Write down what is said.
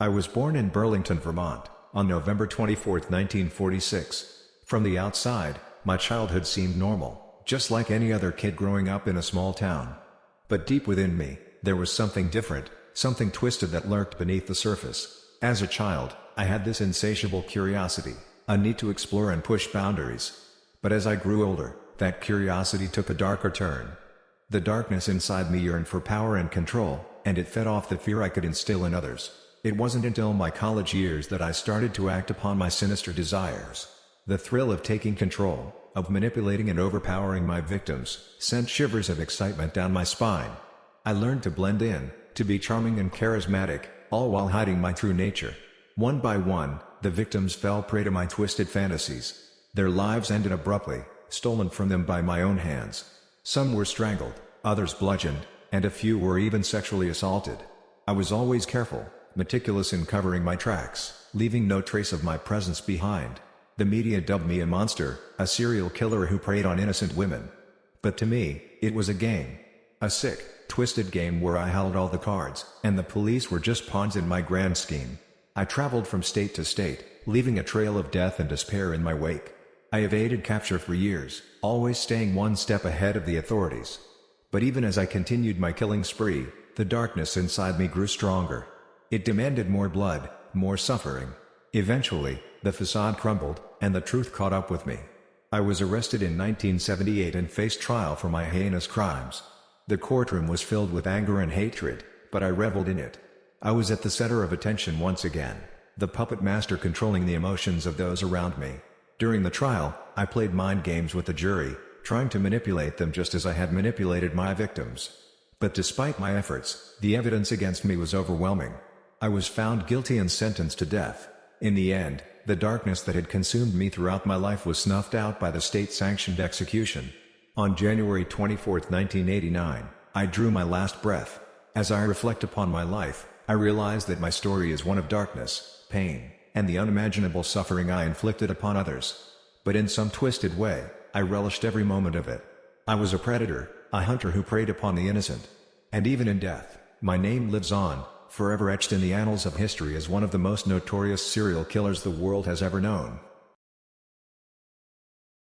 I was born in Burlington, Vermont, on November 24, 1946. From the outside, my childhood seemed normal, just like any other kid growing up in a small town. But deep within me, there was something different, something twisted that lurked beneath the surface. As a child, I had this insatiable curiosity, a need to explore and push boundaries. But as I grew older, that curiosity took a darker turn. The darkness inside me yearned for power and control, and it fed off the fear I could instill in others. It wasn't until my college years that I started to act upon my sinister desires. The thrill of taking control, of manipulating and overpowering my victims, sent shivers of excitement down my spine. I learned to blend in, to be charming and charismatic, all while hiding my true nature. One by one, the victims fell prey to my twisted fantasies. Their lives ended abruptly, stolen from them by my own hands. Some were strangled, others bludgeoned, and a few were even sexually assaulted. I was always careful, meticulous in covering my tracks, leaving no trace of my presence behind. The media dubbed me a monster, a serial killer who preyed on innocent women. But to me, it was a game. A sick, twisted game where I held all the cards, and the police were just pawns in my grand scheme. I traveled from state to state, leaving a trail of death and despair in my wake. I evaded capture for years, always staying one step ahead of the authorities. But even as I continued my killing spree, the darkness inside me grew stronger. It demanded more blood, more suffering. Eventually, the facade crumbled, and the truth caught up with me. I was arrested in 1978 and faced trial for my heinous crimes. The courtroom was filled with anger and hatred, but I reveled in it. I was at the center of attention once again, the puppet master controlling the emotions of those around me. During the trial, I played mind games with the jury, trying to manipulate them just as I had manipulated my victims. But despite my efforts, the evidence against me was overwhelming. I was found guilty and sentenced to death. In the end, the darkness that had consumed me throughout my life was snuffed out by the state-sanctioned execution. On January 24, 1989, I drew my last breath. As I reflect upon my life, I realize that my story is one of darkness, pain, and the unimaginable suffering I inflicted upon others. But in some twisted way, I relished every moment of it. I was a predator, a hunter who preyed upon the innocent. And even in death, my name lives on, forever etched in the annals of history as one of the most notorious serial killers the world has ever known.